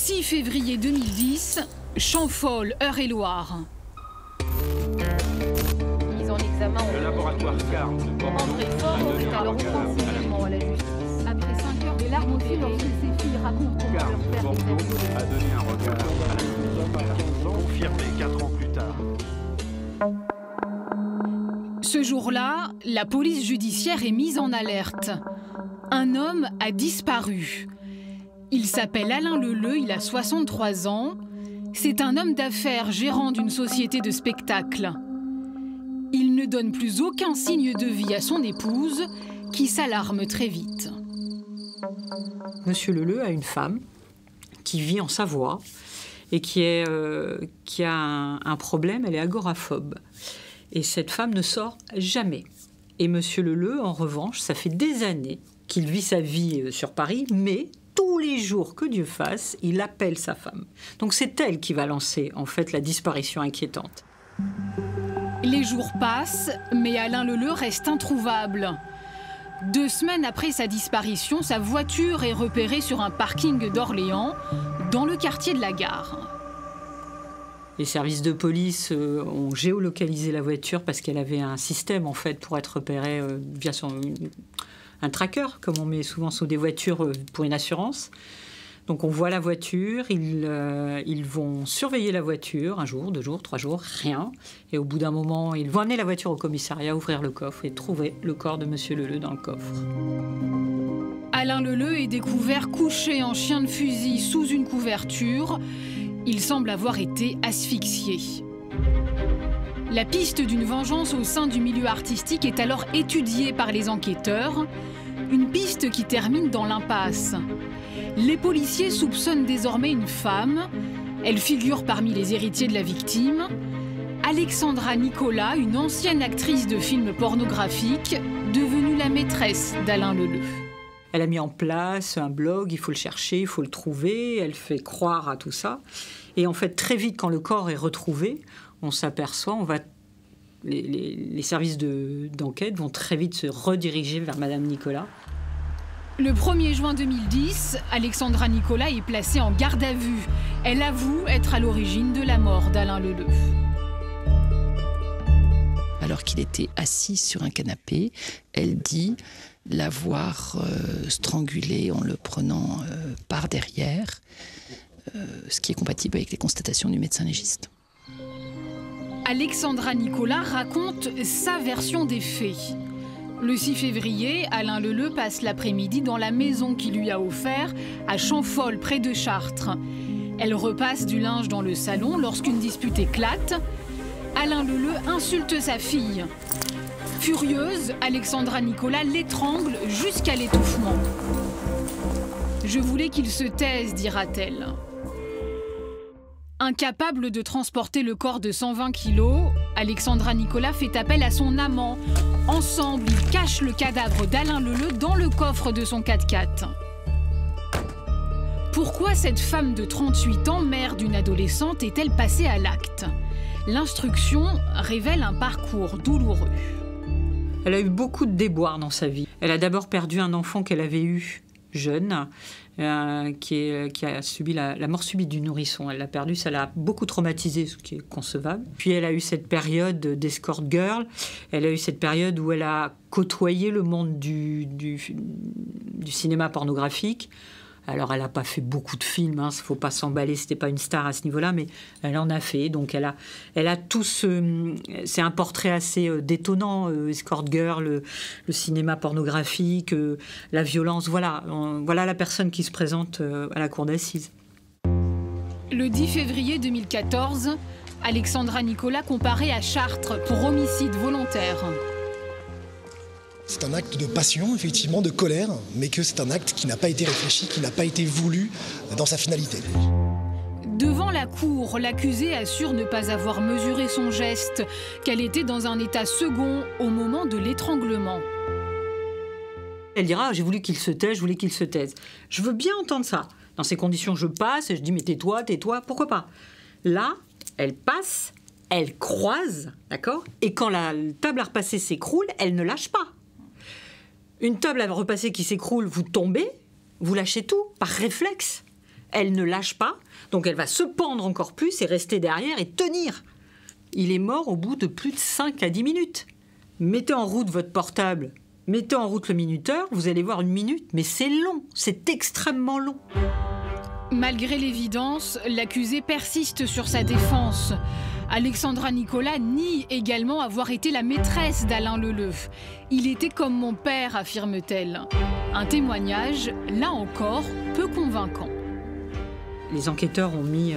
6 février 2010, Champhol, Eure-et-Loir. Mise en examen Le laboratoire CAR de Bordeaux André Faure a donné est un alors regard consignement à la justice. Après 5 heures, des larmes aux yeux lorsque ses filles racontent comment CAR leur de père Bordeaux les a violées. a donné un regard à la justice. Confirmé 4 ans plus tard. Ce jour-là, la police judiciaire est mise en alerte. Un homme a disparu. Il s'appelle Alain Leleu, il a 63 ans. C'est un homme d'affaires gérant d'une société de spectacle. Il ne donne plus aucun signe de vie à son épouse, qui s'alarme très vite. Monsieur Leleu a une femme qui vit en Savoie et qui a un problème, elle est agoraphobe. Et cette femme ne sort jamais. Et monsieur Leleu, en revanche, ça fait des années qu'il vit sa vie sur Paris, mais tous les jours que Dieu fasse, il appelle sa femme. Donc c'est elle qui va lancer, en fait, la disparition inquiétante. Les jours passent, mais Alain Leleu reste introuvable. 2 semaines après sa disparition, sa voiture est repérée sur un parking d'Orléans, dans le quartier de la Gare. Les services de police ont géolocalisé la voiture parce qu'elle avait un système, en fait, pour être repérée via un tracker, comme on met souvent sur des voitures pour une assurance. Donc on voit la voiture, ils vont surveiller la voiture 1 jour, 2 jours, 3 jours, rien. Et au bout d'un moment, ils vont amener la voiture au commissariat, ouvrir le coffre et trouver le corps de monsieur Leleu dans le coffre. Alain Leleu est découvert couché en chien de fusil sous une couverture. Il semble avoir été asphyxié. La piste d'une vengeance au sein du milieu artistique est alors étudiée par les enquêteurs. Une piste qui termine dans l'impasse. Les policiers soupçonnent désormais une femme. Elle figure parmi les héritiers de la victime. Alexandra Nicolas, une ancienne actrice de films pornographiques, devenue la maîtresse d'Alain Leleu. Elle a mis en place un blog, il faut le chercher, il faut le trouver, elle fait croire à tout ça. Et en fait, très vite, quand le corps est retrouvé, on s'aperçoit, les services d'enquête vont très vite se rediriger vers Madame Nicolas. Le 1er juin 2010, Alexandra Nicolas est placée en garde à vue. Elle avoue être à l'origine de la mort d'Alain Leleu. Alors qu'il était assis sur un canapé, elle dit l'avoir strangulé en le prenant par derrière, ce qui est compatible avec les constatations du médecin légiste. Alexandra Nicolas raconte sa version des faits. Le 6 février, Alain Leleu passe l'après-midi dans la maison qu'il lui a offert à Champhol, près de Chartres. Elle repasse du linge dans le salon lorsqu'une dispute éclate. Alain Leleu insulte sa fille. Furieuse, Alexandra Nicolas l'étrangle jusqu'à l'étouffement. « Je voulais qu'il se taise », dira-t-elle. Incapable de transporter le corps de 120 kilos, Alexandra Nicolas fait appel à son amant. Ensemble, ils cachent le cadavre d'Alain Leleu dans le coffre de son 4x4. Pourquoi cette femme de 38 ans, mère d'une adolescente, est-elle passée à l'acte? L'instruction révèle un parcours douloureux. Elle a eu beaucoup de déboires dans sa vie. Elle a d'abord perdu un enfant qu'elle avait eu jeune, qui a subi la mort subite du nourrisson. Elle l'a perdu, ça l'a beaucoup traumatisée, ce qui est concevable. Puis elle a eu cette période d'escort girl, elle a eu cette période où elle a côtoyé le monde du cinéma pornographique. Alors elle n'a pas fait beaucoup de films, il ne faut pas s'emballer, c'était pas une star à ce niveau-là, mais elle en a fait. Donc elle a tout c'est un portrait assez détonnant, escort girl, le cinéma pornographique, la violence. Voilà la personne qui se présente à la cour d'assises. Le 10 février 2014, Alexandra Nicolas comparée à Chartres pour homicide volontaire. C'est un acte de passion, effectivement, de colère, mais que c'est un acte qui n'a pas été réfléchi, qui n'a pas été voulu dans sa finalité. Devant la cour, l'accusée assure ne pas avoir mesuré son geste, qu'elle était dans un état second au moment de l'étranglement. Elle dira « j'ai voulu qu'il se taise, je voulais qu'il se taise ». Je veux bien entendre ça. Dans ces conditions, je passe et je dis « mais tais-toi, pourquoi pas ?» Là, elle passe, elle croise, d'accord? Et quand la table à repasser s'écroule, elle ne lâche pas. Une table à repasser qui s'écroule, vous tombez, vous lâchez tout, par réflexe. Elle ne lâche pas, donc elle va se pendre encore plus et rester derrière et tenir. Il est mort au bout de plus de 5 à 10 minutes. Mettez en route votre portable, mettez en route le minuteur, vous allez voir 1 minute, mais c'est long, c'est extrêmement long. Malgré l'évidence, l'accusé persiste sur sa défense. Alexandra Nicolas nie également avoir été la maîtresse d'Alain Leleu. Il était comme mon père, affirme-t-elle. Un témoignage, là encore, peu convaincant. Les enquêteurs ont mis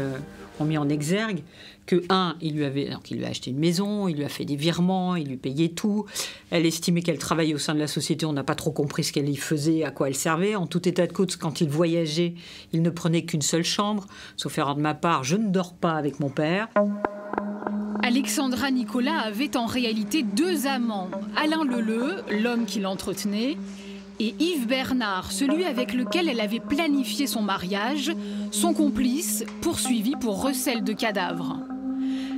en exergue que, il lui a acheté une maison, il lui a fait des virements, il lui payait tout. Elle estimait qu'elle travaillait au sein de la société, on n'a pas trop compris ce qu'elle y faisait, à quoi elle servait. En tout état de cause, quand il voyageait, il ne prenait qu'une seule chambre. Sauf erreur de ma part, je ne dors pas avec mon père. Alexandra Nicolas avait en réalité 2 amants. Alain Leleu, l'homme qui l'entretenait, et Yves Bernard, celui avec lequel elle avait planifié son mariage, son complice, poursuivi pour recel de cadavres.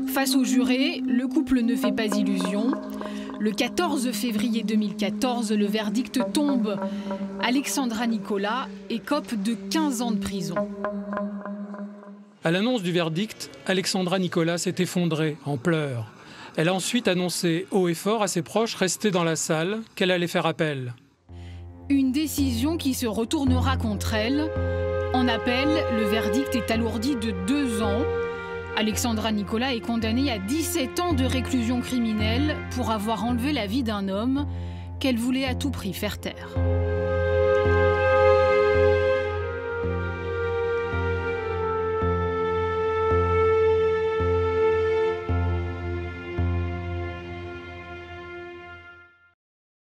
Face aux jurés, le couple ne fait pas illusion. Le 14 février 2014, le verdict tombe. Alexandra Nicolas écope de 15 ans de prison. À l'annonce du verdict, Alexandra Nicolas s'est effondrée en pleurs. Elle a ensuite annoncé haut et fort à ses proches restés dans la salle qu'elle allait faire appel. Une décision qui se retournera contre elle. En appel, le verdict est alourdi de 2 ans. Alexandra Nicolas est condamnée à 17 ans de réclusion criminelle pour avoir enlevé la vie d'un homme qu'elle voulait à tout prix faire taire.